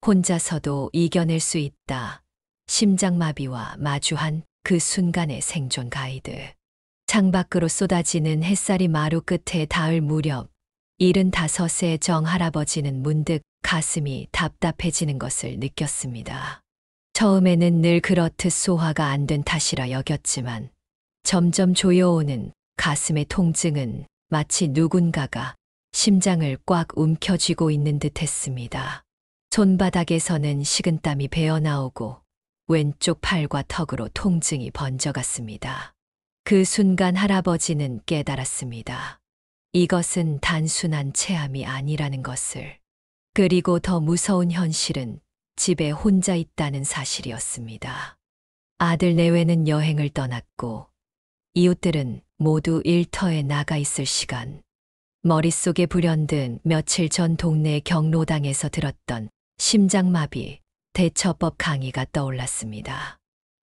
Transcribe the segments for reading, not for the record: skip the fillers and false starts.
혼자서도 이겨낼 수 있다. 심장마비와 마주한 그 순간의 생존 가이드. 창밖으로 쏟아지는 햇살이 마루 끝에 닿을 무렵 75세 정할아버지는 문득 가슴이 답답해지는 것을 느꼈습니다. 처음에는 늘 그렇듯 소화가 안 된 탓이라 여겼지만 점점 조여오는 가슴의 통증은 마치 누군가가 심장을 꽉 움켜쥐고 있는 듯 했습니다. 손바닥에서는 식은땀이 배어나오고 왼쪽 팔과 턱으로 통증이 번져갔습니다. 그 순간 할아버지는 깨달았습니다. 이것은 단순한 체함이 아니라는 것을. 그리고 더 무서운 현실은 집에 혼자 있다는 사실이었습니다. 아들 내외는 여행을 떠났고 이웃들은 모두 일터에 나가 있을 시간. 머릿속에 불현듯 며칠 전 동네 경로당에서 들었던 심장마비 대처법 강의가 떠올랐습니다.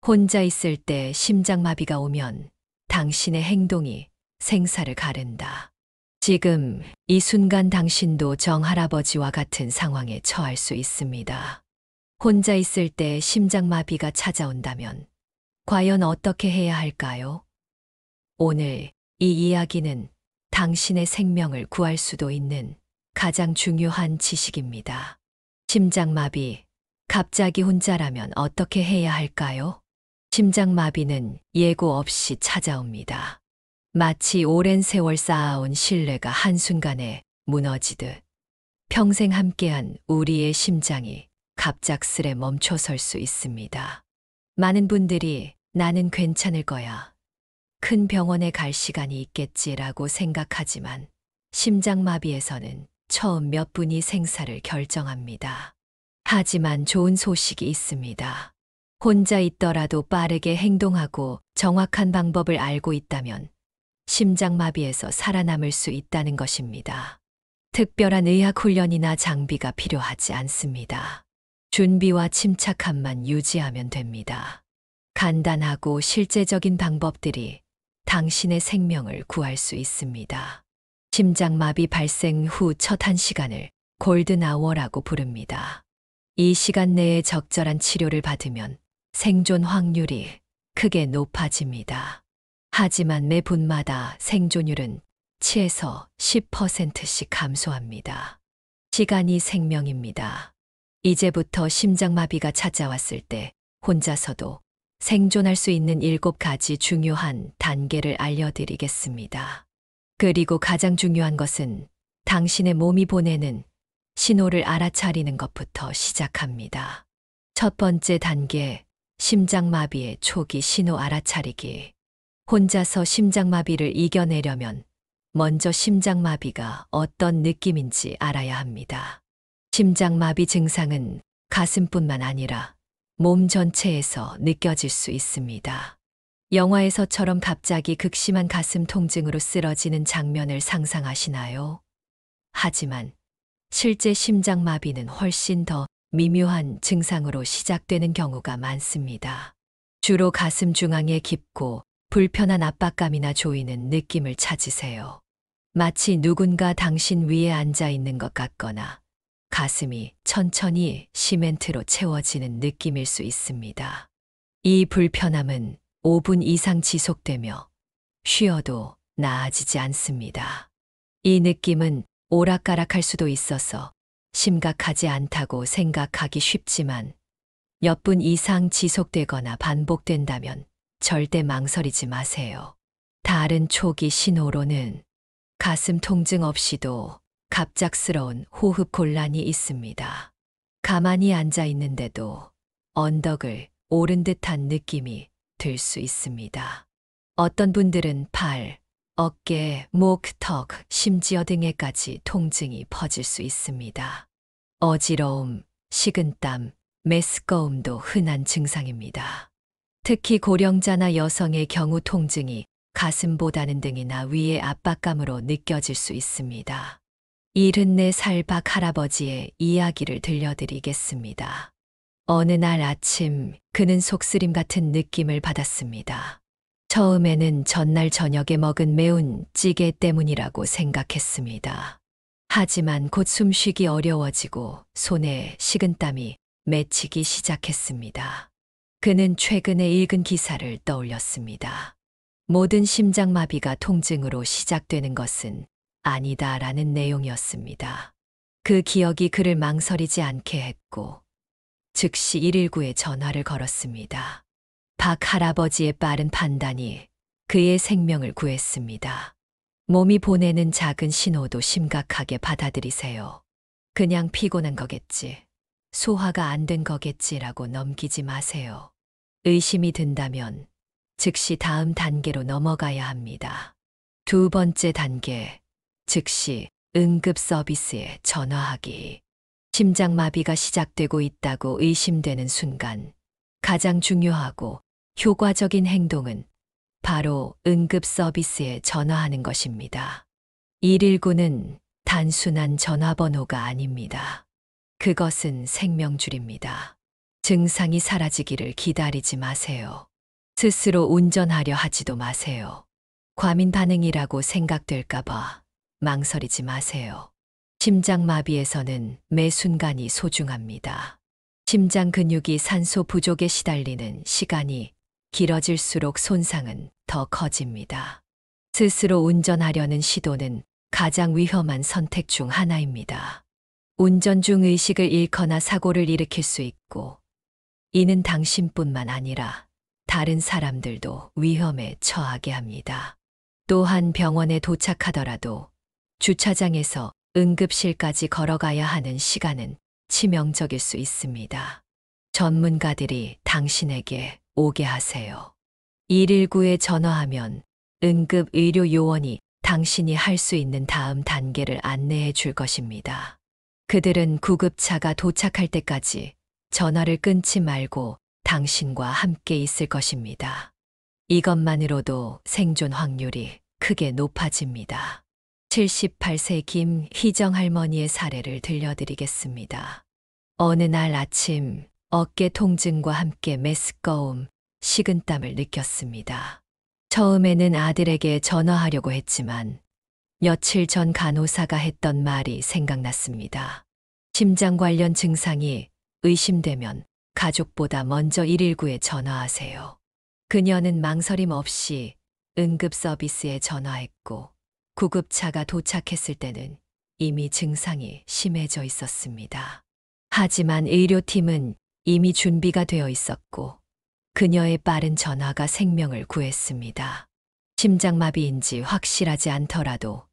혼자 있을 때 심장마비가 오면 당신의 행동이 생사를 가른다. 지금 이 순간 당신도 정할아버지와 같은 상황에 처할 수 있습니다. 혼자 있을 때 심장마비가 찾아온다면 과연 어떻게 해야 할까요? 오늘 이 이야기는 당신의 생명을 구할 수도 있는 가장 중요한 지식입니다. 심장마비, 갑자기 혼자라면 어떻게 해야 할까요? 심장마비는 예고 없이 찾아옵니다. 마치 오랜 세월 쌓아온 신뢰가 한순간에 무너지듯 평생 함께한 우리의 심장이 갑작스레 멈춰설 수 있습니다. 많은 분들이 나는 괜찮을 거야. 큰 병원에 갈 시간이 있겠지라고 생각하지만 심장마비에서는 처음 몇 분이 생사를 결정합니다. 하지만 좋은 소식이 있습니다. 혼자 있더라도 빠르게 행동하고 정확한 방법을 알고 있다면 심장마비에서 살아남을 수 있다는 것입니다. 특별한 의학 훈련이나 장비가 필요하지 않습니다. 준비와 침착함만 유지하면 됩니다. 간단하고 실제적인 방법들이 당신의 생명을 구할 수 있습니다. 심장마비 발생 후 첫 1시간을 골든아워라고 부릅니다. 이 시간 내에 적절한 치료를 받으면 생존 확률이 크게 높아집니다. 하지만 매 분마다 생존율은 7에서 10%씩 감소합니다. 시간이 생명입니다. 이제부터 심장마비가 찾아왔을 때 혼자서도 생존할 수 있는 7가지 중요한 단계를 알려드리겠습니다. 그리고 가장 중요한 것은 당신의 몸이 보내는 신호를 알아차리는 것부터 시작합니다. 첫 번째 단계, 심장마비의 초기 신호 알아차리기. 혼자서 심장마비를 이겨내려면 먼저 심장마비가 어떤 느낌인지 알아야 합니다. 심장마비 증상은 가슴뿐만 아니라 몸 전체에서 느껴질 수 있습니다. 영화에서처럼 갑자기 극심한 가슴 통증으로 쓰러지는 장면을 상상하시나요? 하지만 실제 심장마비는 훨씬 더 미묘한 증상으로 시작되는 경우가 많습니다. 주로 가슴 중앙에 깊고 불편한 압박감이나 조이는 느낌을 찾으세요. 마치 누군가 당신 위에 앉아 있는 것 같거나 가슴이 천천히 시멘트로 채워지는 느낌일 수 있습니다. 이 불편함은 5분 이상 지속되며 쉬어도 나아지지 않습니다. 이 느낌은 오락가락할 수도 있어서 심각하지 않다고 생각하기 쉽지만 몇 분 이상 지속되거나 반복된다면 절대 망설이지 마세요. 다른 초기 신호로는 가슴 통증 없이도 갑작스러운 호흡 곤란이 있습니다. 가만히 앉아 있는데도 언덕을 오른 듯한 느낌이 들 수 있습니다. 어떤 분들은 팔, 어깨, 목, 턱, 심지어 등에까지 통증이 퍼질 수 있습니다. 어지러움, 식은땀, 메스꺼움도 흔한 증상입니다. 특히 고령자나 여성의 경우 통증이 가슴보다는 등이나 위의 압박감으로 느껴질 수 있습니다. 74살 박 할아버지의 이야기를 들려드리겠습니다. 어느 날 아침 그는 속쓰림 같은 느낌을 받았습니다. 처음에는 전날 저녁에 먹은 매운 찌개 때문이라고 생각했습니다. 하지만 곧 숨쉬기 어려워지고 손에 식은땀이 맺히기 시작했습니다. 그는 최근에 읽은 기사를 떠올렸습니다. 모든 심장마비가 통증으로 시작되는 것은 아니다라는 내용이었습니다. 그 기억이 그를 망설이지 않게 했고 즉시 119에 전화를 걸었습니다. 박 할아버지의 빠른 판단이 그의 생명을 구했습니다. 몸이 보내는 작은 신호도 심각하게 받아들이세요. 그냥 피곤한 거겠지. 소화가 안 된 거겠지라고 넘기지 마세요. 의심이 든다면 즉시 다음 단계로 넘어가야 합니다. 두 번째 단계, 즉시 응급 서비스에 전화하기. 심장마비가 시작되고 있다고 의심되는 순간 가장 중요하고 효과적인 행동은 바로 응급 서비스에 전화하는 것입니다. 119는 단순한 전화번호가 아닙니다. 그것은 생명줄입니다. 증상이 사라지기를 기다리지 마세요. 스스로 운전하려 하지도 마세요. 과민 반응이라고 생각될까봐 망설이지 마세요. 심장마비에서는 매 순간이 소중합니다. 심장 근육이 산소 부족에 시달리는 시간이 길어질수록 손상은 더 커집니다. 스스로 운전하려는 시도는 가장 위험한 선택 중 하나입니다. 운전 중 의식을 잃거나 사고를 일으킬 수 있고, 이는 당신뿐만 아니라 다른 사람들도 위험에 처하게 합니다. 또한 병원에 도착하더라도 주차장에서 응급실까지 걸어가야 하는 시간은 치명적일 수 있습니다. 전문가들이 당신에게 오게 하세요. 119에 전화하면 응급 의료 요원이 당신이 할 수 있는 다음 단계를 안내해 줄 것입니다. 그들은 구급차가 도착할 때까지 전화를 끊지 말고 당신과 함께 있을 것입니다. 이것만으로도 생존 확률이 크게 높아집니다. 78세 김희정 할머니의 사례를 들려드리겠습니다. 어느 날 아침 어깨 통증과 함께 메스꺼움, 식은땀을 느꼈습니다. 처음에는 아들에게 전화하려고 했지만 며칠 전 간호사가 했던 말이 생각났습니다. 심장 관련 증상이 의심되면 가족보다 먼저 119에 전화하세요. 그녀는 망설임 없이 응급 서비스에 전화했고 구급차가 도착했을 때는 이미 증상이 심해져 있었습니다. 하지만 의료팀은 이미 준비가 되어 있었고 그녀의 빠른 전화가 생명을 구했습니다. 심장마비인지 확실하지 않더라도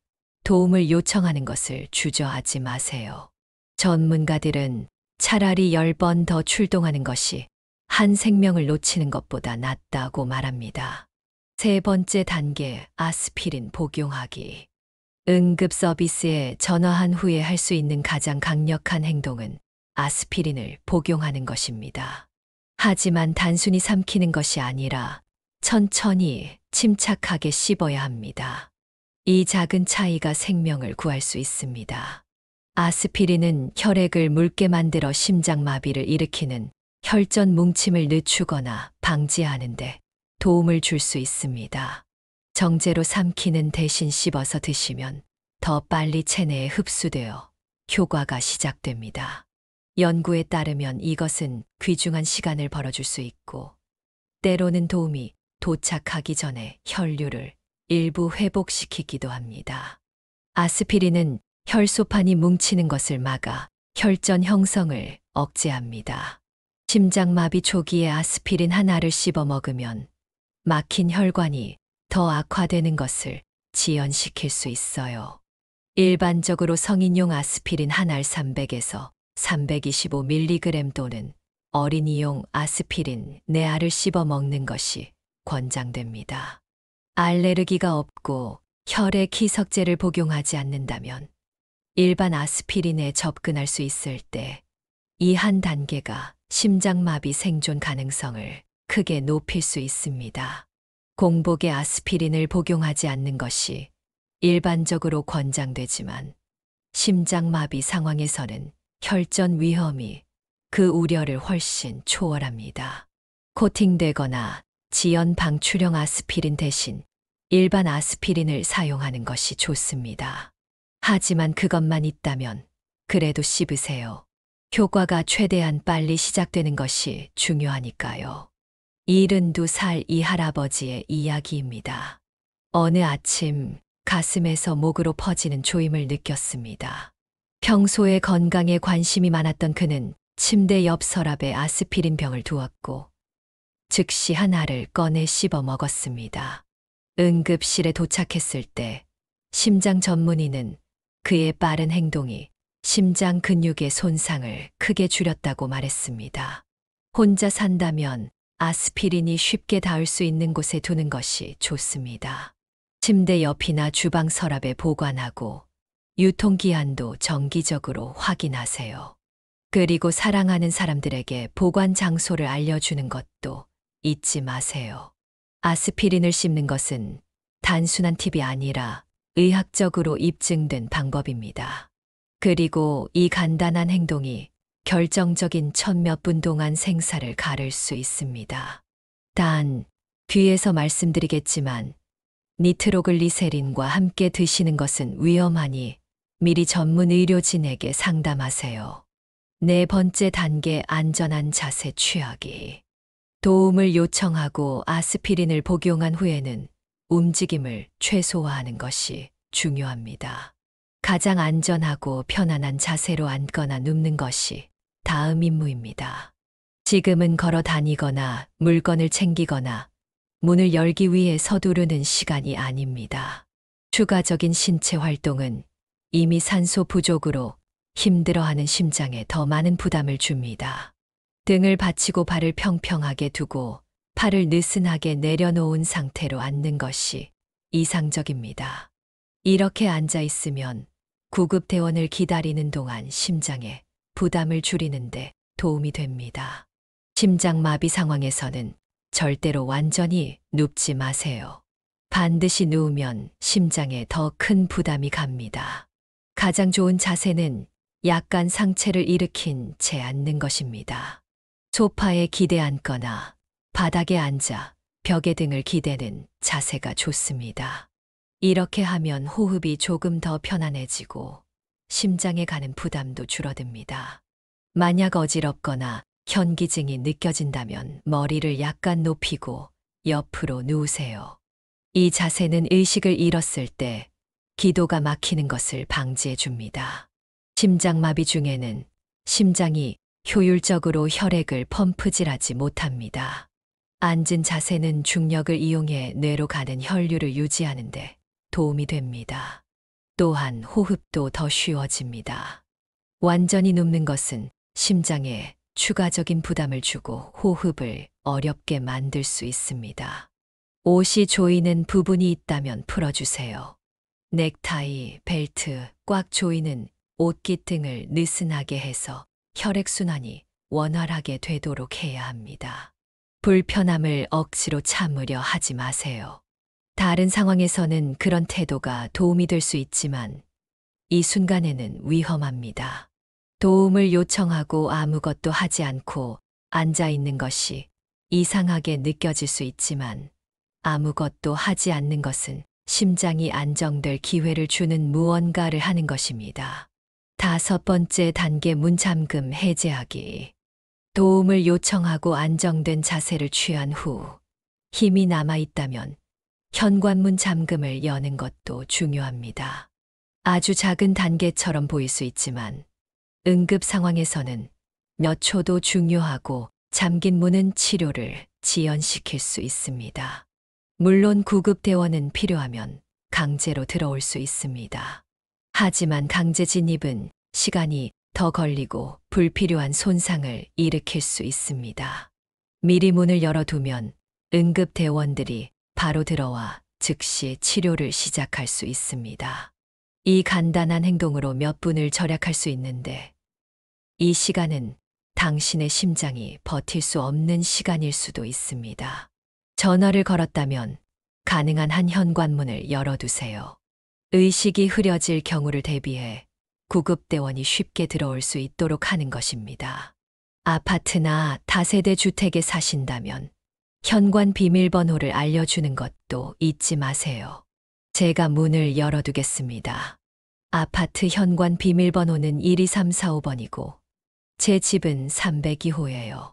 도움을 요청하는 것을 주저하지 마세요. 전문가들은 차라리 10번 더 출동하는 것이 한 생명을 놓치는 것보다 낫다고 말합니다. 세 번째 단계, 아스피린 복용하기. 응급 서비스에 전화한 후에 할 수 있는 가장 강력한 행동은 아스피린을 복용하는 것입니다. 하지만 단순히 삼키는 것이 아니라 천천히 침착하게 씹어야 합니다. 이 작은 차이가 생명을 구할 수 있습니다. 아스피린은 혈액을 묽게 만들어 심장마비를 일으키는 혈전 뭉침을 늦추거나 방지하는데 도움을 줄 수 있습니다. 정제로 삼키는 대신 씹어서 드시면 더 빨리 체내에 흡수되어 효과가 시작됩니다. 연구에 따르면 이것은 귀중한 시간을 벌어줄 수 있고 때로는 도움이 도착하기 전에 혈류를 일부 회복시키기도 합니다. 아스피린은 혈소판이 뭉치는 것을 막아 혈전 형성을 억제합니다. 심장마비 초기에 아스피린 하나를 씹어 먹으면 막힌 혈관이 더 악화되는 것을 지연시킬 수 있어요. 일반적으로 성인용 아스피린 한 알 300에서 325mg 또는 어린이용 아스피린 4알을 씹어 먹는 것이 권장됩니다. 알레르기가 없고 혈액 희석제를 복용하지 않는다면 일반 아스피린에 접근할 수 있을 때 이 한 단계가 심장마비 생존 가능성을 크게 높일 수 있습니다. 공복에 아스피린을 복용하지 않는 것이 일반적으로 권장되지만 심장마비 상황에서는 혈전 위험이 그 우려를 훨씬 초월합니다. 코팅되거나 지연 방출형 아스피린 대신 일반 아스피린을 사용하는 것이 좋습니다. 하지만 그것만 있다면 그래도 씹으세요. 효과가 최대한 빨리 시작되는 것이 중요하니까요. 72살 이 할아버지의 이야기입니다. 어느 아침 가슴에서 목으로 퍼지는 조임을 느꼈습니다. 평소에 건강에 관심이 많았던 그는 침대 옆 서랍에 아스피린 병을 두었고 즉시 하나를 꺼내 씹어 먹었습니다. 응급실에 도착했을 때 심장 전문의는 그의 빠른 행동이 심장 근육의 손상을 크게 줄였다고 말했습니다. 혼자 산다면 아스피린이 쉽게 닿을 수 있는 곳에 두는 것이 좋습니다. 침대 옆이나 주방 서랍에 보관하고 유통기한도 정기적으로 확인하세요. 그리고 사랑하는 사람들에게 보관 장소를 알려주는 것도 잊지 마세요. 아스피린을 씹는 것은 단순한 팁이 아니라 의학적으로 입증된 방법입니다. 그리고 이 간단한 행동이 결정적인 천몇 분 동안 생사를 가를 수 있습니다. 단, 뒤에서 말씀드리겠지만 니트로글리세린과 함께 드시는 것은 위험하니 미리 전문 의료진에게 상담하세요. 네 번째 단계 안전한 자세 취하기. 도움을 요청하고 아스피린을 복용한 후에는 움직임을 최소화하는 것이 중요합니다. 가장 안전하고 편안한 자세로 앉거나 눕는 것이 다음 임무입니다. 지금은 걸어 다니거나 물건을 챙기거나 문을 열기 위해 서두르는 시간이 아닙니다. 추가적인 신체 활동은 이미 산소 부족으로 힘들어하는 심장에 더 많은 부담을 줍니다. 등을 받치고 발을 평평하게 두고 팔을 느슨하게 내려놓은 상태로 앉는 것이 이상적입니다. 이렇게 앉아 있으면 구급대원을 기다리는 동안 심장에 부담을 줄이는데 도움이 됩니다. 심장마비 상황에서는 절대로 완전히 눕지 마세요. 반드시 누우면 심장에 더 큰 부담이 갑니다. 가장 좋은 자세는 약간 상체를 일으킨 채 앉는 것입니다. 소파에 기대 앉거나 바닥에 앉아 벽에 등을 기대는 자세가 좋습니다. 이렇게 하면 호흡이 조금 더 편안해지고 심장에 가는 부담도 줄어듭니다. 만약 어지럽거나 현기증이 느껴진다면 머리를 약간 높이고 옆으로 누우세요. 이 자세는 의식을 잃었을 때 기도가 막히는 것을 방지해 줍니다. 심장마비 중에는 심장이 효율적으로 혈액을 펌프질하지 못합니다. 앉은 자세는 중력을 이용해 뇌로 가는 혈류를 유지하는 데 도움이 됩니다. 또한 호흡도 더 쉬워집니다. 완전히 눕는 것은 심장에 추가적인 부담을 주고 호흡을 어렵게 만들 수 있습니다. 옷이 조이는 부분이 있다면 풀어주세요. 넥타이, 벨트, 꽉 조이는 옷깃 등을 느슨하게 해서 혈액순환이 원활하게 되도록 해야 합니다. 불편함을 억지로 참으려 하지 마세요. 다른 상황에서는 그런 태도가 도움이 될 수 있지만 이 순간에는 위험합니다. 도움을 요청하고 아무것도 하지 않고 앉아 있는 것이 이상하게 느껴질 수 있지만 아무것도 하지 않는 것은 심장이 안정될 기회를 주는 무언가를 하는 것입니다. 5번째 단계 문 잠금 해제하기. 도움을 요청하고 안정된 자세를 취한 후 힘이 남아 있다면 현관문 잠금을 여는 것도 중요합니다. 아주 작은 단계처럼 보일 수 있지만 응급 상황에서는 몇 초도 중요하고 잠긴 문은 치료를 지연시킬 수 있습니다. 물론 구급대원은 필요하면 강제로 들어올 수 있습니다. 하지만 강제 진입은 시간이 더 걸리고 불필요한 손상을 일으킬 수 있습니다. 미리 문을 열어두면 응급대원들이 바로 들어와 즉시 치료를 시작할 수 있습니다. 이 간단한 행동으로 몇 분을 절약할 수 있는데 이 시간은 당신의 심장이 버틸 수 없는 시간일 수도 있습니다. 전화를 걸었다면 가능한 한 현관문을 열어두세요. 의식이 흐려질 경우를 대비해 구급대원이 쉽게 들어올 수 있도록 하는 것입니다. 아파트나 다세대 주택에 사신다면 현관 비밀번호를 알려주는 것도 잊지 마세요. 제가 문을 열어두겠습니다. 아파트 현관 비밀번호는 12345번이고 제 집은 302호예요.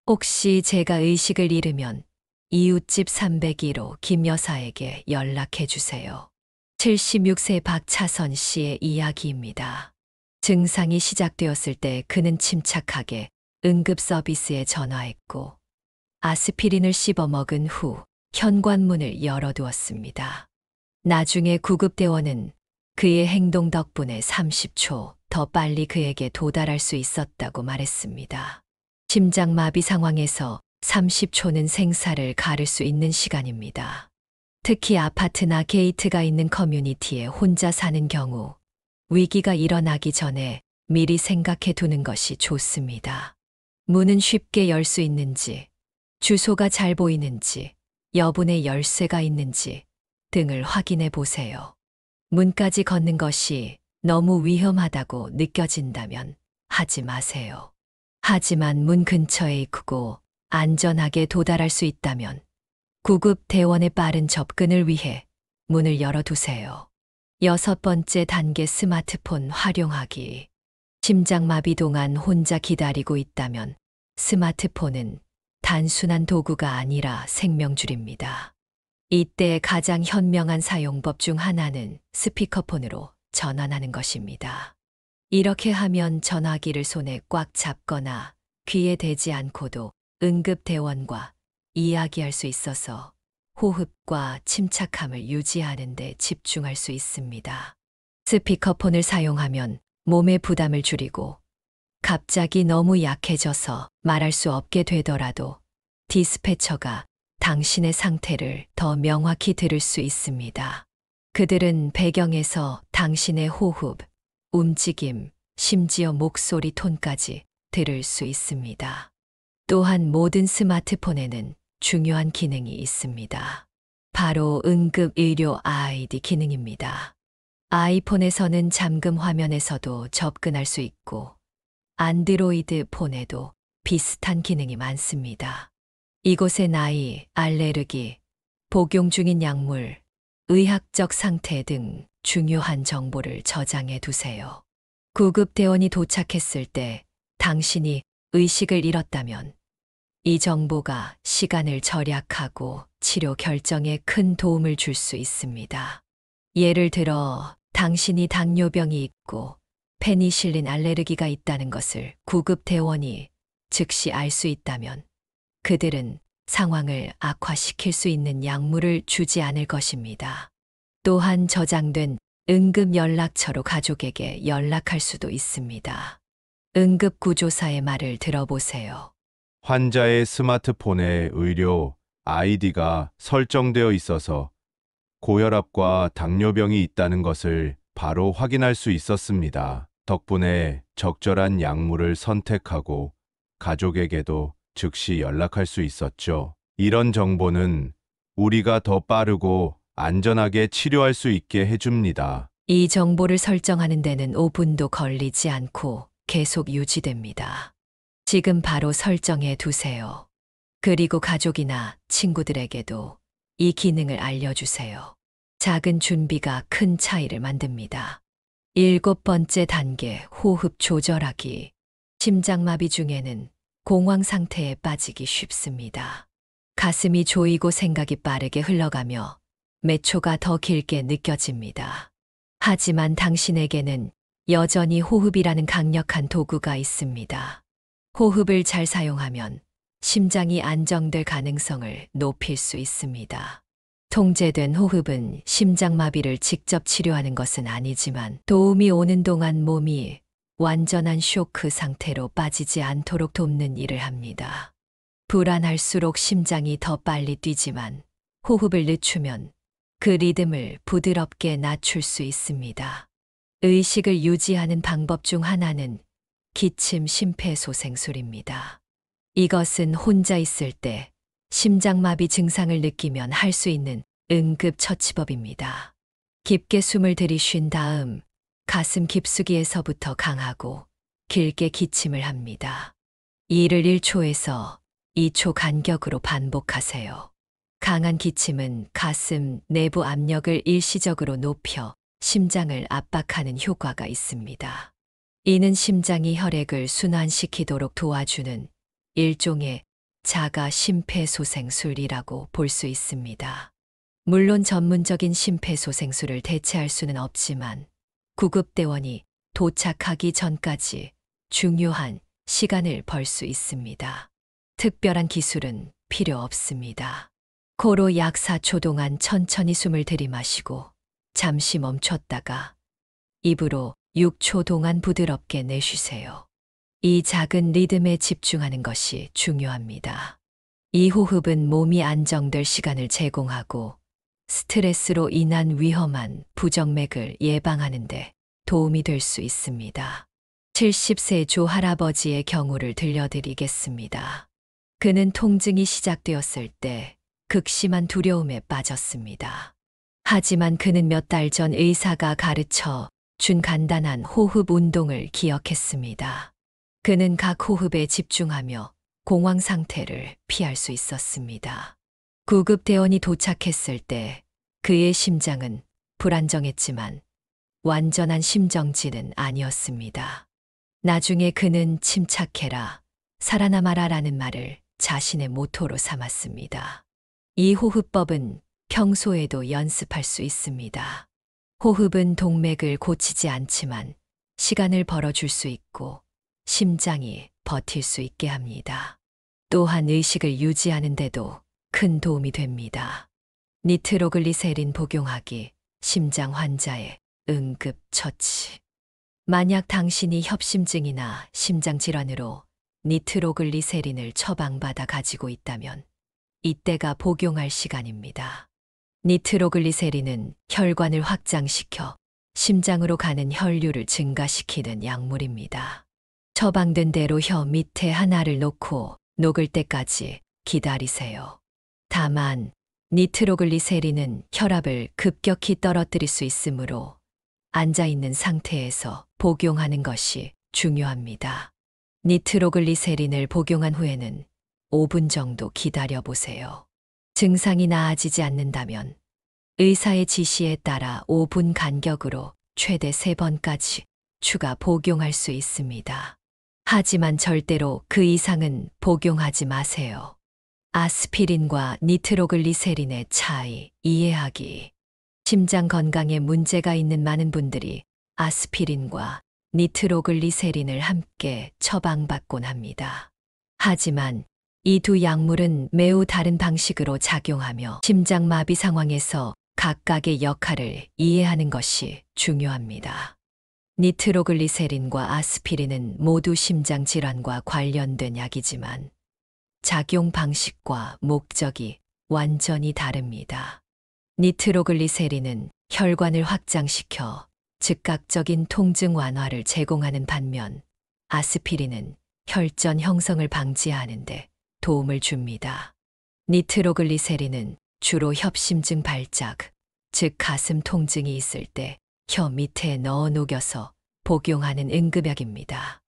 혹시 제가 의식을 잃으면 이웃집 302로 김 여사에게 연락해 주세요. 76세 박차선 씨의 이야기입니다. 증상이 시작되었을 때 그는 침착하게 응급 서비스에 전화했고 아스피린을 씹어 먹은 후 현관문을 열어두었습니다. 나중에 구급대원은 그의 행동 덕분에 30초 더 빨리 그에게 도달할 수 있었다고 말했습니다. 심장마비 상황에서 30초는 생사를 가를 수 있는 시간입니다. 특히 아파트나 게이트가 있는 커뮤니티에 혼자 사는 경우 위기가 일어나기 전에 미리 생각해 두는 것이 좋습니다. 문은 쉽게 열 수 있는지, 주소가 잘 보이는지, 여분의 열쇠가 있는지 등을 확인해 보세요. 문까지 걷는 것이 너무 위험하다고 느껴진다면 하지 마세요. 하지만 문 근처에 있고 안전하게 도달할 수 있다면 구급 대원의 빠른 접근을 위해 문을 열어두세요. 6번째 단계 스마트폰 활용하기. 심장마비 동안 혼자 기다리고 있다면 스마트폰은 단순한 도구가 아니라 생명줄입니다. 이때 가장 현명한 사용법 중 하나는 스피커폰으로 전환하는 것입니다. 이렇게 하면 전화기를 손에 꽉 잡거나 귀에 대지 않고도 응급대원과 이야기할 수 있어서 호흡과 침착함을 유지하는 데 집중할 수 있습니다. 스피커폰을 사용하면 몸의 부담을 줄이고 갑자기 너무 약해져서 말할 수 없게 되더라도 디스패처가 당신의 상태를 더 명확히 들을 수 있습니다. 그들은 배경에서 당신의 호흡, 움직임, 심지어 목소리 톤까지 들을 수 있습니다. 또한 모든 스마트폰에는 중요한 기능이 있습니다. 바로 응급의료 아이디 기능입니다. 아이폰에서는 잠금 화면에서도 접근할 수 있고 안드로이드 폰에도 비슷한 기능이 많습니다. 이곳에 나이, 알레르기, 복용 중인 약물, 의학적 상태 등 중요한 정보를 저장해 두세요. 구급대원이 도착했을 때 당신이 의식을 잃었다면 이 정보가 시간을 절약하고 치료 결정에 큰 도움을 줄 수 있습니다. 예를 들어 당신이 당뇨병이 있고 페니실린 알레르기가 있다는 것을 구급대원이 즉시 알 수 있다면 그들은 상황을 악화시킬 수 있는 약물을 주지 않을 것입니다. 또한 저장된 응급 연락처로 가족에게 연락할 수도 있습니다. 응급구조사의 말을 들어보세요. 환자의 스마트폰에 의료 아이디가 설정되어 있어서 고혈압과 당뇨병이 있다는 것을 바로 확인할 수 있었습니다. 덕분에 적절한 약물을 선택하고 가족에게도 즉시 연락할 수 있었죠. 이런 정보는 우리가 더 빠르고 안전하게 치료할 수 있게 해줍니다. 이 정보를 설정하는 데는 5분도 걸리지 않고 계속 유지됩니다. 지금 바로 설정해 두세요. 그리고 가족이나 친구들에게도 이 기능을 알려주세요. 작은 준비가 큰 차이를 만듭니다. 7번째 단계 호흡 조절하기. 심장마비 중에는 공황 상태에 빠지기 쉽습니다. 가슴이 조이고 생각이 빠르게 흘러가며 몇 초가 더 길게 느껴집니다. 하지만 당신에게는 여전히 호흡이라는 강력한 도구가 있습니다. 호흡을 잘 사용하면 심장이 안정될 가능성을 높일 수 있습니다. 통제된 호흡은 심장마비를 직접 치료하는 것은 아니지만 도움이 오는 동안 몸이 완전한 쇼크 상태로 빠지지 않도록 돕는 일을 합니다. 불안할수록 심장이 더 빨리 뛰지만 호흡을 늦추면 그 리듬을 부드럽게 낮출 수 있습니다. 의식을 유지하는 방법 중 하나는 기침 심폐소생술입니다. 이것은 혼자 있을 때 심장마비 증상을 느끼면 할 수 있는 응급처치법입니다. 깊게 숨을 들이쉰 다음 가슴 깊숙이에서부터 강하고 길게 기침을 합니다. 이를 1초에서 2초 간격으로 반복하세요. 강한 기침은 가슴 내부 압력을 일시적으로 높여 심장을 압박하는 효과가 있습니다. 이는 심장이 혈액을 순환시키도록 도와주는 일종의 자가 심폐소생술이라고 볼 수 있습니다. 물론 전문적인 심폐소생술을 대체할 수는 없지만 구급대원이 도착하기 전까지 중요한 시간을 벌 수 있습니다. 특별한 기술은 필요 없습니다. 코로 약 4초 동안 천천히 숨을 들이마시고 잠시 멈췄다가 입으로 6초 동안 부드럽게 내쉬세요. 이 작은 리듬에 집중하는 것이 중요합니다. 이 호흡은 몸이 안정될 시간을 제공하고 스트레스로 인한 위험한 부정맥을 예방하는 데 도움이 될 수 있습니다. 70세 조 할아버지의 경우를 들려드리겠습니다. 그는 통증이 시작되었을 때 극심한 두려움에 빠졌습니다. 하지만 그는 몇 달 전 의사가 가르쳐 준 간단한 호흡 운동을 기억했습니다. 그는 각 호흡에 집중하며 공황 상태를 피할 수 있었습니다. 구급대원이 도착했을 때 그의 심장은 불안정했지만 완전한 심정지는 아니었습니다. 나중에 그는 침착해라, 살아남아라 라는 말을 자신의 모토로 삼았습니다. 이 호흡법은 평소에도 연습할 수 있습니다. 호흡은 동맥을 고치지 않지만 시간을 벌어줄 수 있고 심장이 버틸 수 있게 합니다. 또한 의식을 유지하는 데도 큰 도움이 됩니다. 니트로글리세린 복용하기, 심장 환자의 응급 처치. 만약 당신이 협심증이나 심장질환으로 니트로글리세린을 처방받아 가지고 있다면 이때가 복용할 시간입니다. 니트로글리세린은 혈관을 확장시켜 심장으로 가는 혈류를 증가시키는 약물입니다. 처방된 대로 혀 밑에 하나를 놓고 녹을 때까지 기다리세요. 다만 니트로글리세린은 혈압을 급격히 떨어뜨릴 수 있으므로 앉아있는 상태에서 복용하는 것이 중요합니다. 니트로글리세린을 복용한 후에는 5분 정도 기다려 보세요. 증상이 나아지지 않는다면 의사의 지시에 따라 5분 간격으로 최대 3번까지 추가 복용할 수 있습니다. 하지만 절대로 그 이상은 복용하지 마세요. 아스피린과 니트로글리세린의 차이 이해하기. 심장 건강에 문제가 있는 많은 분들이 아스피린과 니트로글리세린을 함께 처방받곤 합니다. 하지만 이 두 약물은 매우 다른 방식으로 작용하며 심장마비 상황에서 각각의 역할을 이해하는 것이 중요합니다. 니트로글리세린과 아스피린은 모두 심장질환과 관련된 약이지만 작용 방식과 목적이 완전히 다릅니다. 니트로글리세린은 혈관을 확장시켜 즉각적인 통증 완화를 제공하는 반면 아스피린은 혈전 형성을 방지하는 데 도움을 줍니다. 니트로글리세린은 주로 협심증 발작, 즉 가슴 통증이 있을 때 혀 밑에 넣어 녹여서 복용하는 응급약입니다.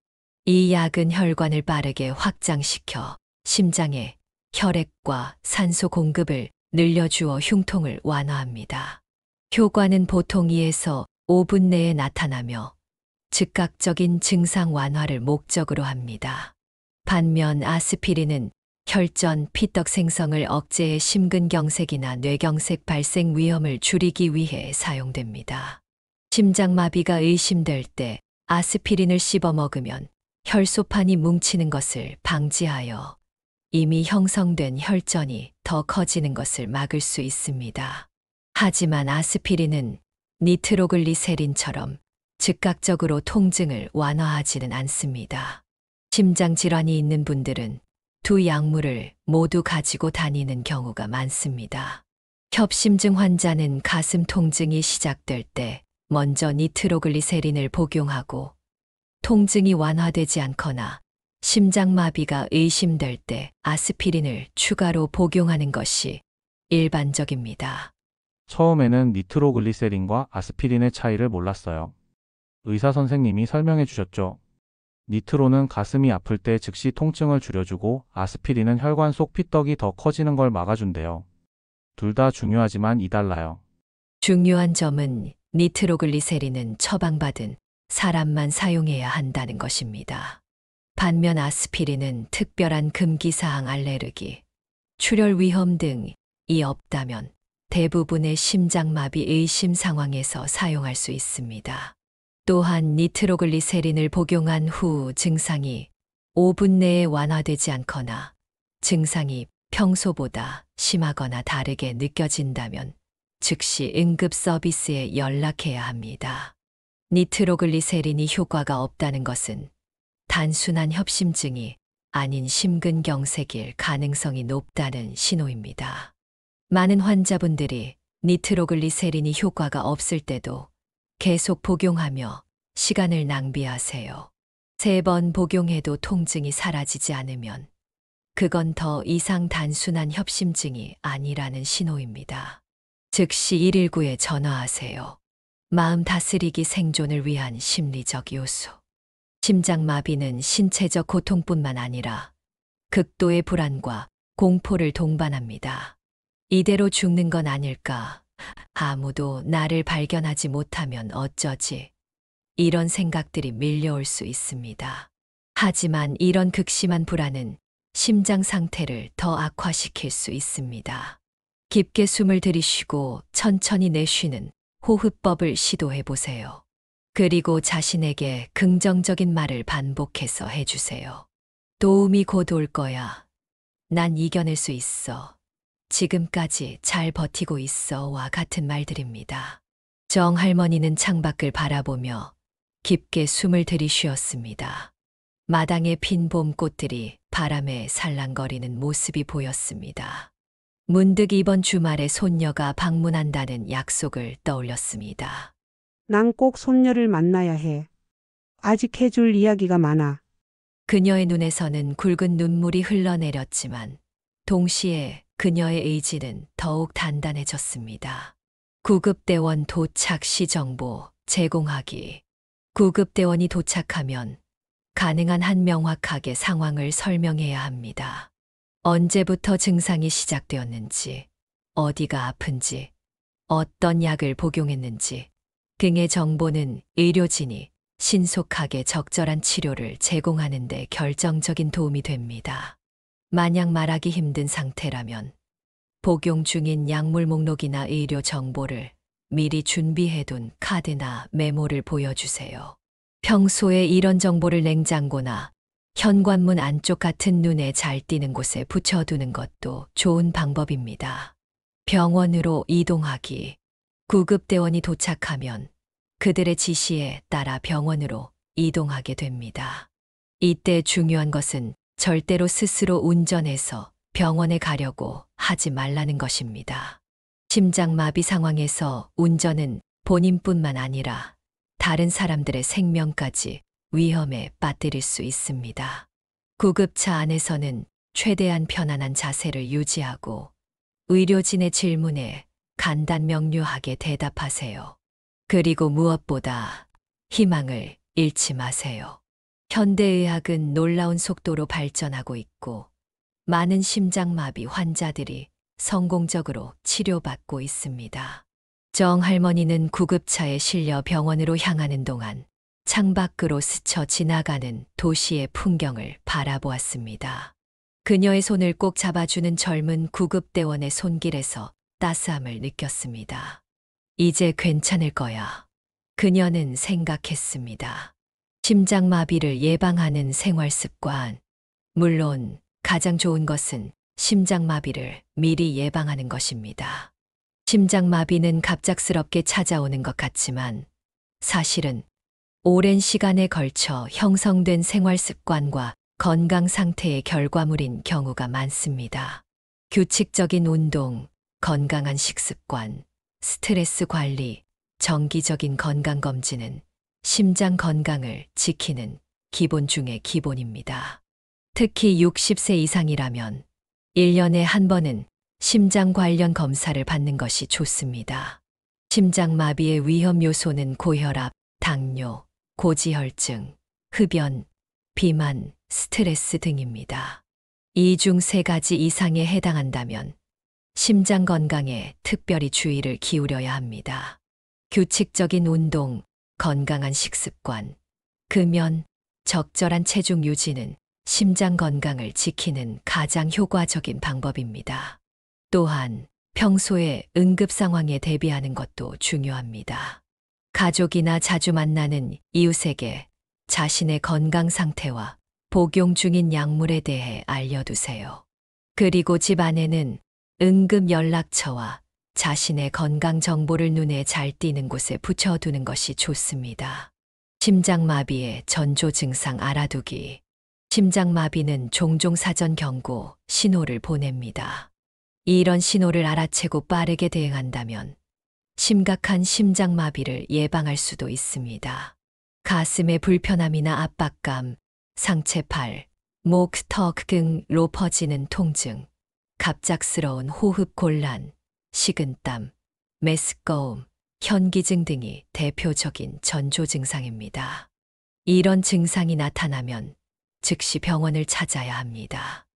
이 약은 혈관을 빠르게 확장시켜 심장에 혈액과 산소 공급을 늘려주어 흉통을 완화합니다. 효과는 보통 2에서 5분 내에 나타나며 즉각적인 증상 완화를 목적으로 합니다. 반면 아스피린은 혈전 피떡 생성을 억제해 심근경색이나 뇌경색 발생 위험을 줄이기 위해 사용됩니다. 심장마비가 의심될 때 아스피린을 씹어 먹으면 혈소판이 뭉치는 것을 방지하여 이미 형성된 혈전이 더 커지는 것을 막을 수 있습니다. 하지만 아스피린은 니트로글리세린처럼 즉각적으로 통증을 완화하지는 않습니다. 심장질환이 있는 분들은 두 약물을 모두 가지고 다니는 경우가 많습니다. 협심증 환자는 가슴 통증이 시작될 때 먼저 니트로글리세린을 복용하고 통증이 완화되지 않거나 심장마비가 의심될 때 아스피린을 추가로 복용하는 것이 일반적입니다. 처음에는 니트로글리세린과 아스피린의 차이를 몰랐어요. 의사 선생님이 설명해 주셨죠. 니트로는 가슴이 아플 때 즉시 통증을 줄여주고 아스피린은 혈관 속 피떡이 더 커지는 걸 막아준대요. 둘 다 중요하지만 이달라요. 중요한 점은 니트로글리세린은 처방받은 사람만 사용해야 한다는 것입니다. 반면 아스피린은 특별한 금기사항 알레르기, 출혈 위험 등이 없다면 대부분의 심장마비 의심 상황에서 사용할 수 있습니다. 또한 니트로글리세린을 복용한 후 증상이 5분 내에 완화되지 않거나 증상이 평소보다 심하거나 다르게 느껴진다면 즉시 응급 서비스에 연락해야 합니다. 니트로글리세린이 효과가 없다는 것은 단순한 협심증이 아닌 심근경색일 가능성이 높다는 신호입니다. 많은 환자분들이 니트로글리세린이 효과가 없을 때도 계속 복용하며 시간을 낭비하세요. 3번 복용해도 통증이 사라지지 않으면 그건 더 이상 단순한 협심증이 아니라는 신호입니다. 즉시 119에 전화하세요. 마음 다스리기 생존을 위한 심리적 요소. 심장마비는 신체적 고통뿐만 아니라 극도의 불안과 공포를 동반합니다. 이대로 죽는 건 아닐까? 아무도 나를 발견하지 못하면 어쩌지? 이런 생각들이 밀려올 수 있습니다. 하지만 이런 극심한 불안은 심장 상태를 더 악화시킬 수 있습니다. 깊게 숨을 들이쉬고 천천히 내쉬는 호흡법을 시도해 보세요. 그리고 자신에게 긍정적인 말을 반복해서 해주세요. 도움이 곧 올 거야. 난 이겨낼 수 있어. 지금까지 잘 버티고 있어와 같은 말들입니다. 정 할머니는 창밖을 바라보며 깊게 숨을 들이쉬었습니다. 마당에 핀 봄꽃들이 바람에 살랑거리는 모습이 보였습니다. 문득 이번 주말에 손녀가 방문한다는 약속을 떠올렸습니다. 난 꼭 손녀를 만나야 해. 아직 해줄 이야기가 많아. 그녀의 눈에서는 굵은 눈물이 흘러내렸지만 동시에 그녀의 의지는 더욱 단단해졌습니다. 구급대원 도착 시 정보 제공하기. 구급대원이 도착하면 가능한 한 명확하게 상황을 설명해야 합니다. 언제부터 증상이 시작되었는지, 어디가 아픈지, 어떤 약을 복용했는지 등의 정보는 의료진이 신속하게 적절한 치료를 제공하는 데 결정적인 도움이 됩니다. 만약 말하기 힘든 상태라면 복용 중인 약물 목록이나 의료 정보를 미리 준비해둔 카드나 메모를 보여주세요. 평소에 이런 정보를 냉장고나 현관문 안쪽 같은 눈에 잘 띄는 곳에 붙여두는 것도 좋은 방법입니다. 병원으로 이동하기. 구급대원이 도착하면 그들의 지시에 따라 병원으로 이동하게 됩니다. 이때 중요한 것은 절대로 스스로 운전해서 병원에 가려고 하지 말라는 것입니다. 심장마비 상황에서 운전은 본인뿐만 아니라 다른 사람들의 생명까지 위험에 빠뜨릴 수 있습니다. 구급차 안에서는 최대한 편안한 자세를 유지하고 의료진의 질문에 간단 명료하게 대답하세요. 그리고 무엇보다 희망을 잃지 마세요. 현대의학은 놀라운 속도로 발전하고 있고 많은 심장마비 환자들이 성공적으로 치료받고 있습니다. 정 할머니는 구급차에 실려 병원으로 향하는 동안 창밖으로 스쳐 지나가는 도시의 풍경을 바라보았습니다. 그녀의 손을 꼭 잡아주는 젊은 구급대원의 손길에서 따스함을 느꼈습니다. 이제 괜찮을 거야. 그녀는 생각했습니다. 심장마비를 예방하는 생활습관. 물론 가장 좋은 것은 심장마비를 미리 예방하는 것입니다. 심장마비는 갑작스럽게 찾아오는 것 같지만 사실은 오랜 시간에 걸쳐 형성된 생활습관과 건강 상태의 결과물인 경우가 많습니다. 규칙적인 운동, 건강한 식습관, 스트레스 관리, 정기적인 건강검진은 심장 건강을 지키는 기본 중의 기본입니다. 특히 60세 이상이라면 1년에 한 번은 심장 관련 검사를 받는 것이 좋습니다. 심장마비의 위험 요소는 고혈압, 당뇨, 고지혈증, 흡연, 비만, 스트레스 등입니다. 이 중 3가지 이상에 해당한다면 심장 건강에 특별히 주의를 기울여야 합니다. 규칙적인 운동, 건강한 식습관, 금연, 적절한 체중 유지는 심장 건강을 지키는 가장 효과적인 방법입니다. 또한 평소에 응급 상황에 대비하는 것도 중요합니다. 가족이나 자주 만나는 이웃에게 자신의 건강 상태와 복용 중인 약물에 대해 알려두세요. 그리고 집 안에는 응급 연락처와 자신의 건강 정보를 눈에 잘 띄는 곳에 붙여두는 것이 좋습니다. 심장마비의 전조 증상 알아두기. 심장마비는 종종 사전 경고, 신호를 보냅니다. 이런 신호를 알아채고 빠르게 대응한다면 심각한 심장마비를 예방할 수도 있습니다. 가슴의 불편함이나 압박감, 상체팔, 목, 턱 등로 퍼지는 통증, 갑작스러운 호흡 곤란, 식은땀, 메스꺼움, 현기증 등이 대표적인 전조 증상입니다. 이런 증상이 나타나면 즉시 병원을 찾아야 합니다.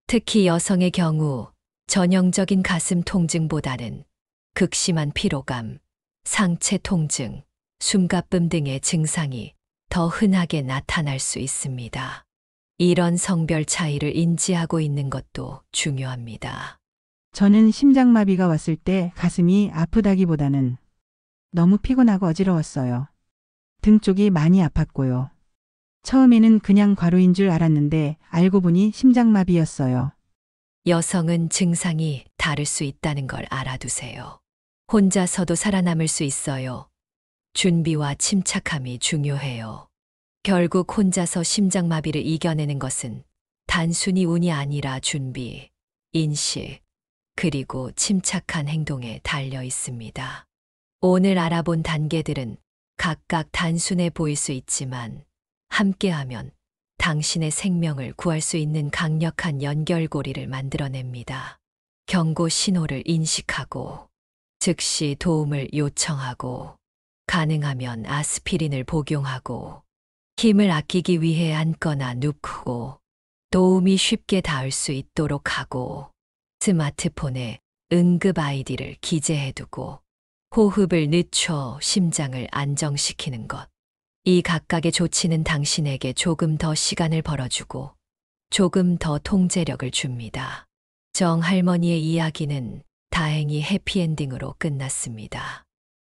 특히 여성의 경우 전형적인 가슴 통증보다는 극심한 피로감, 상체 통증, 숨가쁨 등의 증상이 더 흔하게 나타날 수 있습니다. 이런 성별 차이를 인지하고 있는 것도 중요합니다. 저는 심장마비가 왔을 때 가슴이 아프다기보다는 너무 피곤하고 어지러웠어요. 등 쪽이 많이 아팠고요. 처음에는 그냥 과로인 줄 알았는데 알고 보니 심장마비였어요. 여성은 증상이 다를 수 있다는 걸 알아두세요. 혼자서도 살아남을 수 있어요. 준비와 침착함이 중요해요. 결국 혼자서 심장마비를 이겨내는 것은 단순히 운이 아니라 준비, 인식, 그리고 침착한 행동에 달려 있습니다. 오늘 알아본 단계들은 각각 단순해 보일 수 있지만 함께하면 당신의 생명을 구할 수 있는 강력한 연결고리를 만들어냅니다. 경고 신호를 인식하고 즉시 도움을 요청하고 가능하면 아스피린을 복용하고 힘을 아끼기 위해 앉거나 눕고 도움이 쉽게 닿을 수 있도록 하고 스마트폰에 응급 아이디를 기재해두고 호흡을 늦춰 심장을 안정시키는 것. 이 각각의 조치는 당신에게 조금 더 시간을 벌어주고 조금 더 통제력을 줍니다. 정 할머니의 이야기는 다행히 해피엔딩으로 끝났습니다.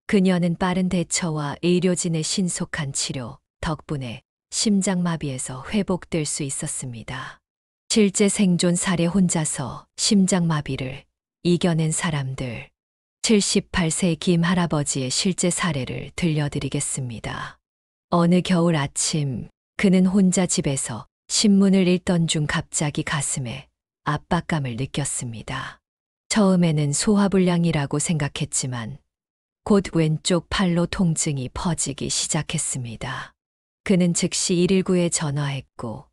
그녀는 빠른 대처와 의료진의 신속한 치료 덕분에 심장마비에서 회복될 수 있었습니다. 실제 생존 사례 혼자서 심장마비를 이겨낸 사람들 78세 김 할아버지의 실제 사례를 들려드리겠습니다. 어느 겨울 아침 그는 혼자 집에서 신문을 읽던 중 갑자기 가슴에 압박감을 느꼈습니다. 처음에는 소화불량이라고 생각했지만 곧 왼쪽 팔로 통증이 퍼지기 시작했습니다. 그는 즉시 119에 전화했고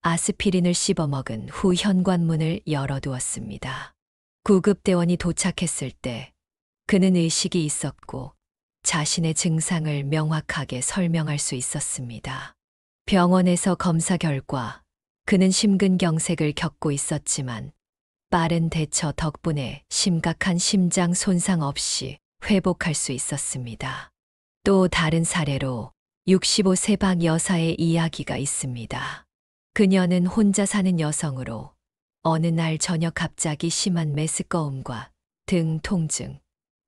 아스피린을 씹어먹은 후 현관문을 열어두었습니다. 구급대원이 도착했을 때 그는 의식이 있었고 자신의 증상을 명확하게 설명할 수 있었습니다. 병원에서 검사 결과 그는 심근경색을 겪고 있었지만 빠른 대처 덕분에 심각한 심장 손상 없이 회복할 수 있었습니다. 또 다른 사례로 65세 박 여사의 이야기가 있습니다. 그녀는 혼자 사는 여성으로 어느 날 저녁 갑자기 심한 메스꺼움과 등 통증,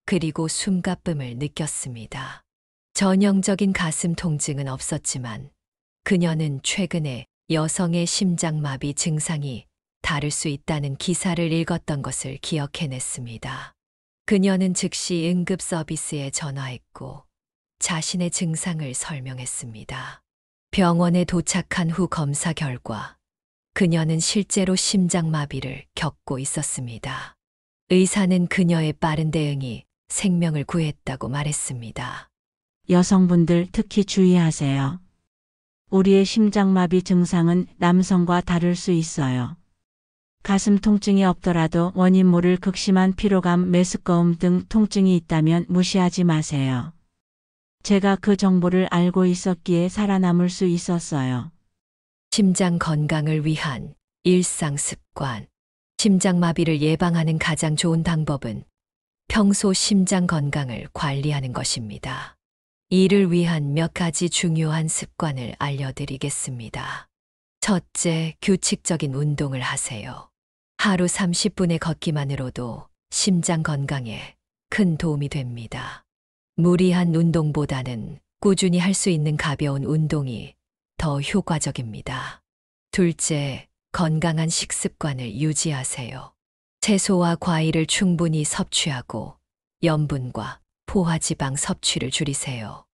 그리고 숨가쁨을 느꼈습니다. 전형적인 가슴 통증은 없었지만 그녀는 최근에 여성의 심장마비 증상이 다를 수 있다는 기사를 읽었던 것을 기억해냈습니다. 그녀는 즉시 응급 서비스에 전화했고 자신의 증상을 설명했습니다. 병원에 도착한 후 검사 결과 그녀는 실제로 심장마비를 겪고 있었습니다. 의사는 그녀의 빠른 대응이 생명을 구했다고 말했습니다. 여성분들 특히 주의하세요. 우리의 심장마비 증상은 남성과 다를 수 있어요. 가슴 통증이 없더라도 원인 모를 극심한 피로감, 메스꺼움 등 통증이 있다면 무시하지 마세요. 제가 그 정보를 알고 있었기에 살아남을 수 있었어요. 심장 건강을 위한 일상 습관. 심장마비를 예방하는 가장 좋은 방법은 평소 심장 건강을 관리하는 것입니다. 이를 위한 몇 가지 중요한 습관을 알려드리겠습니다. 첫째, 규칙적인 운동을 하세요. 하루 30분의 걷기만으로도 심장 건강에 큰 도움이 됩니다. 무리한 운동보다는 꾸준히 할 수 있는 가벼운 운동이 더 효과적입니다. 둘째, 건강한 식습관을 유지하세요. 채소와 과일을 충분히 섭취하고 염분과 포화지방 섭취를 줄이세요.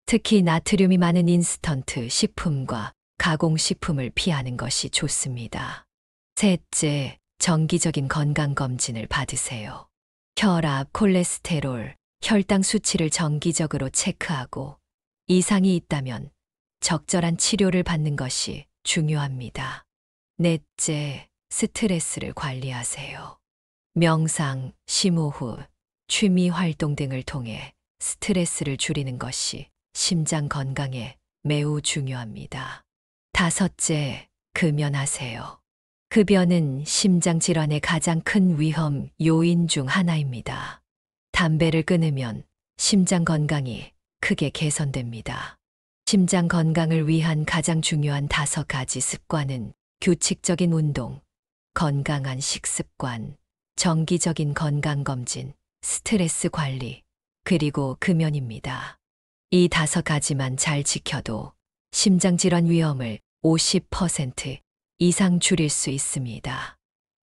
특히 나트륨이 많은 인스턴트 식품과 가공식품을 피하는 것이 좋습니다. 셋째, 정기적인 건강검진을 받으세요. 혈압, 콜레스테롤, 혈당 수치를 정기적으로 체크하고 이상이 있다면 적절한 치료를 받는 것이 중요합니다. 넷째, 스트레스를 관리하세요. 명상, 심호흡, 취미 활동 등을 통해 스트레스를 줄이는 것이 심장 건강에 매우 중요합니다. 다섯째, 금연하세요. 흡연은 심장 질환의 가장 큰 위험 요인 중 하나입니다. 담배를 끊으면 심장 건강이 크게 개선됩니다. 심장 건강을 위한 가장 중요한 5가지 습관은 규칙적인 운동, 건강한 식습관, 정기적인 건강검진, 스트레스 관리, 그리고 금연입니다. 이 5가지만 잘 지켜도 심장질환 위험을 50% 이상 줄일 수 있습니다.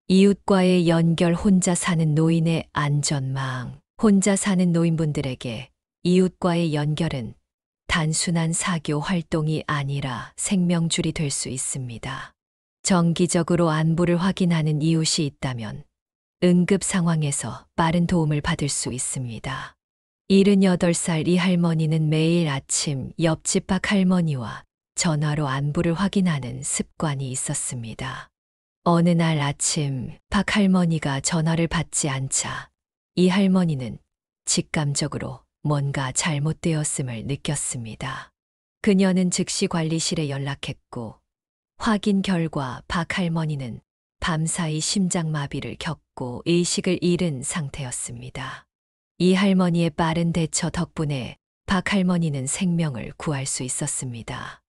이웃과의 연결, 혼자 사는 노인의 안전망. 혼자 사는 노인분들에게 이웃과의 연결은 단순한 사교 활동이 아니라 생명줄이 될 수 있습니다. 정기적으로 안부를 확인하는 이웃이 있다면 응급 상황에서 빠른 도움을 받을 수 있습니다. 78살 이 할머니는 매일 아침 옆집 박 할머니와 전화로 안부를 확인하는 습관이 있었습니다. 어느 날 아침 박 할머니가 전화를 받지 않자 이 할머니는 직감적으로 뭔가 잘못되었음을 느꼈습니다. 그녀는 즉시 관리실에 연락했고 확인 결과 박 할머니는 밤사이 심장마비를 겪고 의식을 잃은 상태였습니다. 이 할머니의 빠른 대처 덕분에 박 할머니는 생명을 구할 수 있었습니다.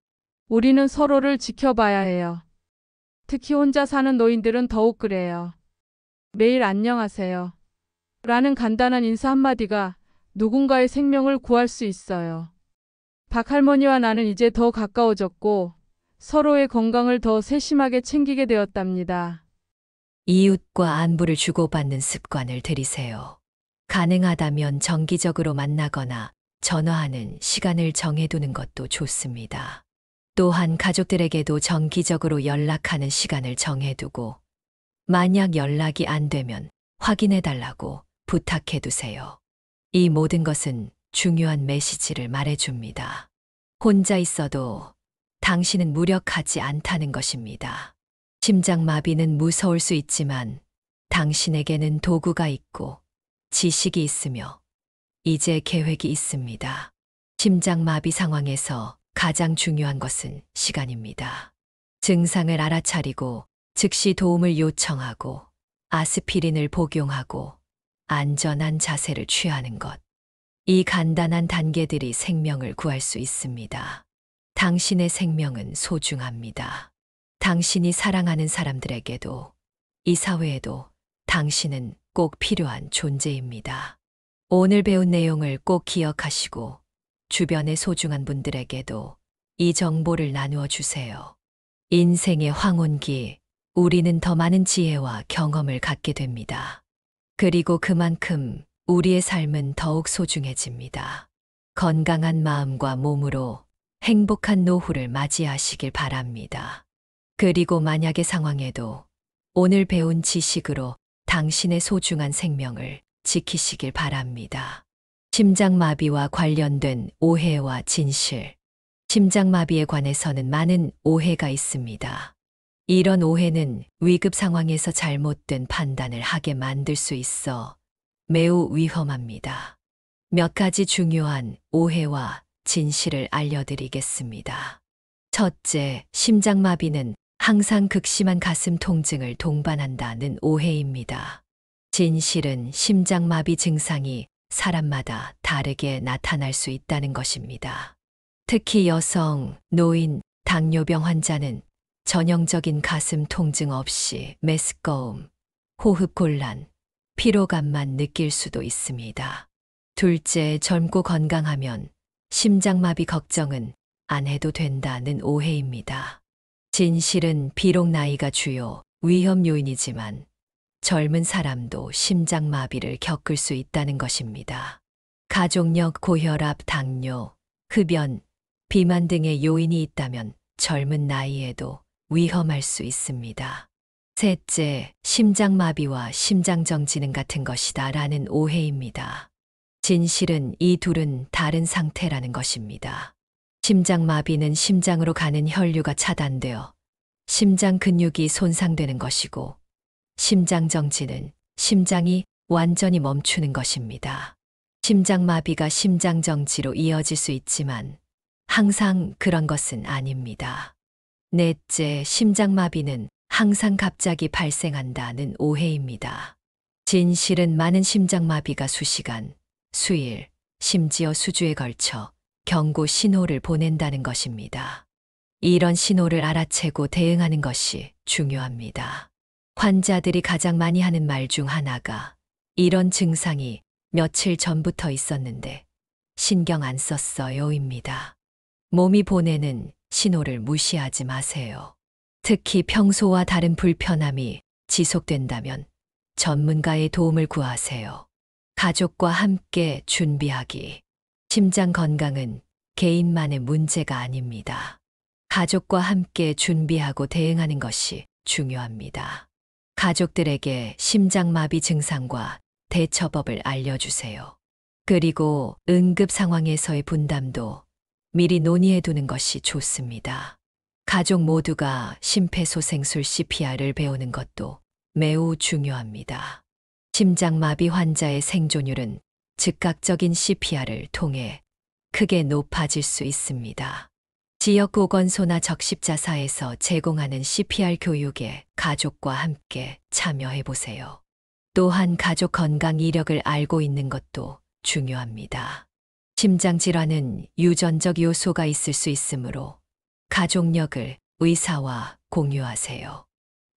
우리는 서로를 지켜봐야 해요. 특히 혼자 사는 노인들은 더욱 그래요. 매일 안녕하세요. 라는 간단한 인사 한마디가 누군가의 생명을 구할 수 있어요. 박 할머니와 나는 이제 더 가까워졌고 서로의 건강을 더 세심하게 챙기게 되었답니다. 이웃과 안부를 주고받는 습관을 들이세요. 가능하다면 정기적으로 만나거나 전화하는 시간을 정해두는 것도 좋습니다. 또한 가족들에게도 정기적으로 연락하는 시간을 정해두고 만약 연락이 안 되면 확인해달라고 부탁해두세요. 이 모든 것은 중요한 메시지를 말해줍니다. 혼자 있어도 당신은 무력하지 않다는 것입니다. 심장마비는 무서울 수 있지만 당신에게는 도구가 있고 지식이 있으며 이제 계획이 있습니다. 심장마비 상황에서 가장 중요한 것은 시간입니다. 증상을 알아차리고 즉시 도움을 요청하고 아스피린을 복용하고 안전한 자세를 취하는 것. 이 간단한 단계들이 생명을 구할 수 있습니다. 당신의 생명은 소중합니다. 당신이 사랑하는 사람들에게도 이 사회에도 당신은 꼭 필요한 존재입니다. 오늘 배운 내용을 꼭 기억하시고 주변의 소중한 분들에게도 이 정보를 나누어 주세요. 인생의 황혼기, 우리는 더 많은 지혜와 경험을 갖게 됩니다. 그리고 그만큼 우리의 삶은 더욱 소중해집니다. 건강한 마음과 몸으로 행복한 노후를 맞이하시길 바랍니다. 그리고 만약의 상황에도 오늘 배운 지식으로 당신의 소중한 생명을 지키시길 바랍니다. 심장마비와 관련된 오해와 진실. 심장마비에 관해서는 많은 오해가 있습니다. 이런 오해는 위급 상황에서 잘못된 판단을 하게 만들 수 있어 매우 위험합니다. 몇 가지 중요한 오해와 진실을 알려드리겠습니다. 첫째, 심장마비는 항상 극심한 가슴 통증을 동반한다는 오해입니다. 진실은 심장마비 증상이 사람마다 다르게 나타날 수 있다는 것입니다. 특히 여성, 노인, 당뇨병 환자는 전형적인 가슴 통증 없이 메스꺼움, 호흡 곤란, 피로감만 느낄 수도 있습니다. 둘째, 젊고 건강하면 심장마비 걱정은 안 해도 된다는 오해입니다. 진실은 비록 나이가 주요 위험 요인이지만 젊은 사람도 심장마비를 겪을 수 있다는 것입니다. 가족력, 고혈압, 당뇨, 흡연, 비만 등의 요인이 있다면 젊은 나이에도 위험할 수 있습니다. 셋째, 심장마비와 심장정지는 같은 것이다 라는 오해입니다. 진실은 이 둘은 다른 상태라는 것입니다. 심장마비는 심장으로 가는 혈류가 차단되어 심장 근육이 손상되는 것이고, 심장정지는 심장이 완전히 멈추는 것입니다. 심장마비가 심장정지로 이어질 수 있지만 항상 그런 것은 아닙니다. 넷째, 심장마비는 항상 갑자기 발생한다는 오해입니다. 진실은 많은 심장마비가 수시간, 수일, 심지어 수주에 걸쳐 경고 신호를 보낸다는 것입니다. 이런 신호를 알아채고 대응하는 것이 중요합니다. 환자들이 가장 많이 하는 말 중 하나가 이런 증상이 며칠 전부터 있었는데 신경 안 썼어요입니다. 몸이 보내는 신호를 무시하지 마세요. 특히 평소와 다른 불편함이 지속된다면 전문가의 도움을 구하세요. 가족과 함께 준비하기. 심장 건강은 개인만의 문제가 아닙니다. 가족과 함께 준비하고 대응하는 것이 중요합니다. 가족들에게 심장마비 증상과 대처법을 알려주세요. 그리고 응급 상황에서의 분담도 미리 논의해 두는 것이 좋습니다. 가족 모두가 심폐소생술 CPR을 배우는 것도 매우 중요합니다. 심장마비 환자의 생존율은 즉각적인 CPR을 통해 크게 높아질 수 있습니다. 지역 보건소나 적십자사에서 제공하는 CPR 교육에 가족과 함께 참여해 보세요. 또한 가족 건강 이력을 알고 있는 것도 중요합니다. 심장질환은 유전적 요소가 있을 수 있으므로 가족력을 의사와 공유하세요.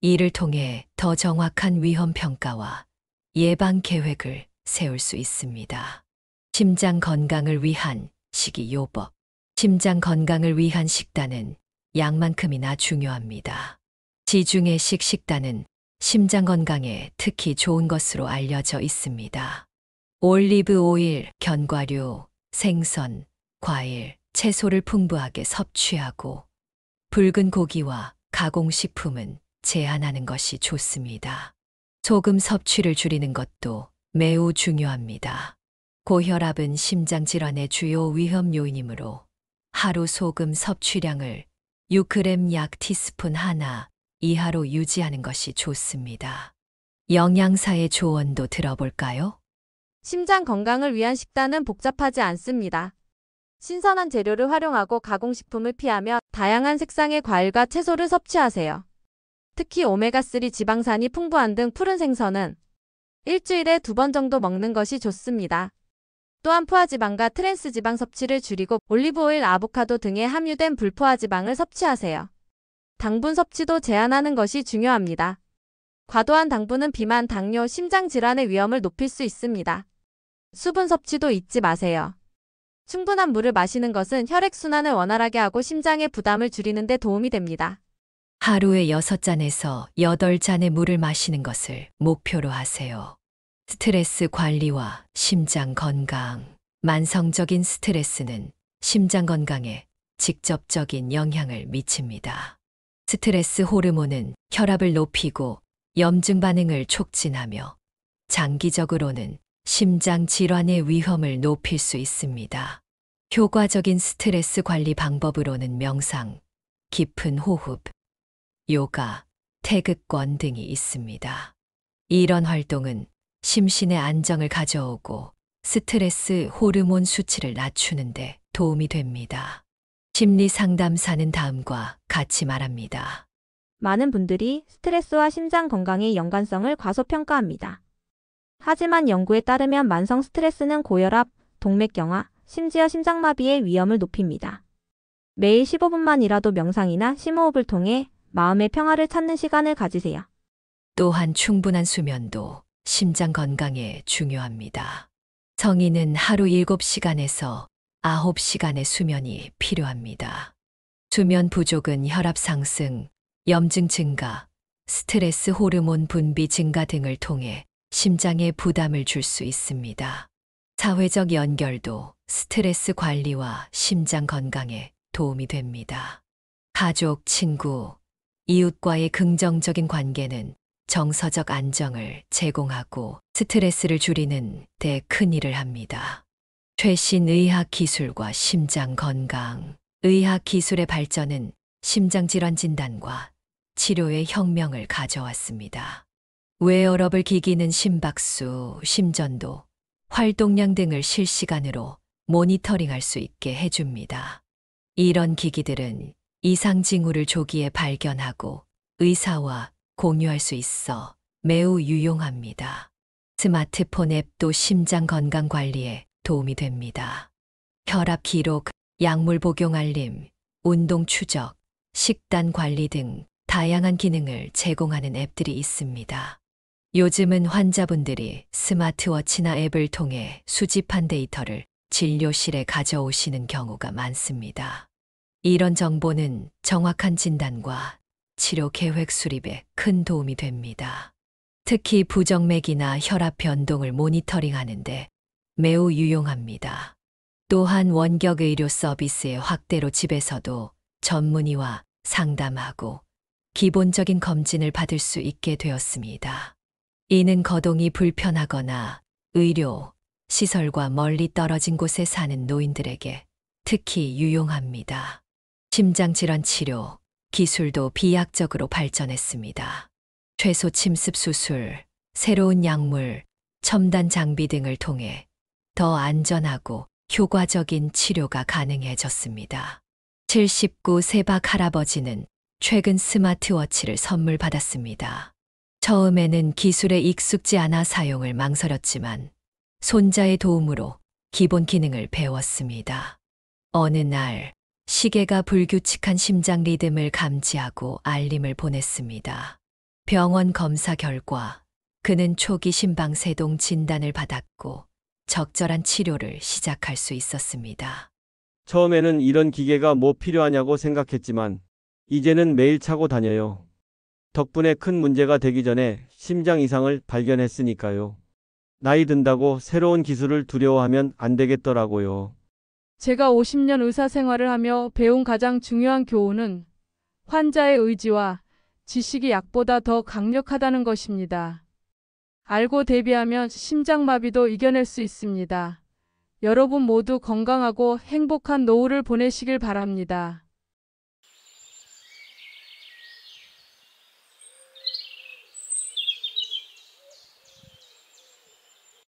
이를 통해 더 정확한 위험 평가와 예방 계획을 세울 수 있습니다. 심장 건강을 위한 식이요법. 심장 건강을 위한 식단은 양만큼이나 중요합니다. 지중해식 식단은 심장 건강에 특히 좋은 것으로 알려져 있습니다. 올리브 오일, 견과류, 생선, 과일, 채소를 풍부하게 섭취하고 붉은 고기와 가공식품은 제한하는 것이 좋습니다. 소금 섭취를 줄이는 것도 매우 중요합니다. 고혈압은 심장질환의 주요 위험 요인이므로 하루 소금 섭취량을 6g 약 티스푼 하나 이하로 유지하는 것이 좋습니다. 영양사의 조언도 들어볼까요? 심장 건강을 위한 식단은 복잡하지 않습니다. 신선한 재료를 활용하고 가공식품을 피하며 다양한 색상의 과일과 채소를 섭취하세요. 특히 오메가3 지방산이 풍부한 등 푸른 생선은 일주일에 2번 정도 먹는 것이 좋습니다. 또한 포화지방과 트랜스지방 섭취를 줄이고 올리브오일, 아보카도 등에 함유된 불포화지방을 섭취하세요. 당분 섭취도 제한하는 것이 중요합니다. 과도한 당분은 비만, 당뇨, 심장질환의 위험을 높일 수 있습니다. 수분 섭취도 잊지 마세요. 충분한 물을 마시는 것은 혈액순환을 원활하게 하고 심장의 부담을 줄이는 데 도움이 됩니다. 하루에 6잔에서 8잔의 물을 마시는 것을 목표로 하세요. 스트레스 관리와 심장 건강. 만성적인 스트레스는 심장 건강에 직접적인 영향을 미칩니다. 스트레스 호르몬은 혈압을 높이고 염증 반응을 촉진하며 장기적으로는 심장 질환의 위험을 높일 수 있습니다. 효과적인 스트레스 관리 방법으로는 명상, 깊은 호흡, 요가, 태극권 등이 있습니다. 이런 활동은 심신의 안정을 가져오고 스트레스 호르몬 수치를 낮추는데 도움이 됩니다. 심리 상담사는 다음과 같이 말합니다. 많은 분들이 스트레스와 심장 건강의 연관성을 과소평가합니다. 하지만 연구에 따르면 만성 스트레스는 고혈압, 동맥경화, 심지어 심장마비의 위험을 높입니다. 매일 15분만이라도 명상이나 심호흡을 통해 마음의 평화를 찾는 시간을 가지세요. 또한 충분한 수면도 심장 건강에 중요합니다. 성인은 하루 7시간에서 9시간의 수면이 필요합니다. 수면 부족은 혈압 상승, 염증 증가, 스트레스 호르몬 분비 증가 등을 통해 심장에 부담을 줄 수 있습니다. 사회적 연결도 스트레스 관리와 심장 건강에 도움이 됩니다. 가족, 친구, 이웃과의 긍정적인 관계는 정서적 안정을 제공하고 스트레스를 줄이는 데 큰 일을 합니다. 최신 의학 기술과 심장 건강. 의학 기술의 발전은 심장질환 진단과 치료의 혁명을 가져왔습니다. 웨어러블 기기는 심박수, 심전도, 활동량 등을 실시간으로 모니터링할 수 있게 해줍니다. 이런 기기들은 이상 징후를 조기에 발견하고 의사와 공유할 수 있어 매우 유용합니다. 스마트폰 앱도 심장 건강 관리에 도움이 됩니다. 혈압 기록, 약물 복용 알림, 운동 추적, 식단 관리 등 다양한 기능을 제공하는 앱들이 있습니다. 요즘은 환자분들이 스마트워치나 앱을 통해 수집한 데이터를 진료실에 가져오시는 경우가 많습니다. 이런 정보는 정확한 진단과 치료 계획 수립에 큰 도움이 됩니다. 특히 부정맥이나 혈압 변동을 모니터링하는데 매우 유용합니다. 또한 원격 의료 서비스의 확대로 집에서도 전문의와 상담하고 기본적인 검진을 받을 수 있게 되었습니다. 이는 거동이 불편하거나 의료, 시설과 멀리 떨어진 곳에 사는 노인들에게 특히 유용합니다. 심장질환 치료, 기술도 비약적으로 발전했습니다. 최소 침습 수술, 새로운 약물, 첨단 장비 등을 통해 더 안전하고 효과적인 치료가 가능해졌습니다. 79세 박 할아버지는 최근 스마트워치를 선물 받았습니다. 처음에는 기술에 익숙지 않아 사용을 망설였지만 손자의 도움으로 기본 기능을 배웠습니다. 어느 날 시계가 불규칙한 심장 리듬을 감지하고 알림을 보냈습니다. 병원 검사 결과 그는 초기 심방세동 진단을 받았고 적절한 치료를 시작할 수 있었습니다. 처음에는 이런 기계가 뭐 필요하냐고 생각했지만 이제는 매일 차고 다녀요. 덕분에 큰 문제가 되기 전에 심장 이상을 발견했으니까요. 나이 든다고 새로운 기술을 두려워하면 안 되겠더라고요. 제가 50년 의사 생활을 하며 배운 가장 중요한 교훈은 환자의 의지와 지식이 약보다 더 강력하다는 것입니다. 알고 대비하면 심장마비도 이겨낼 수 있습니다. 여러분 모두 건강하고 행복한 노후를 보내시길 바랍니다.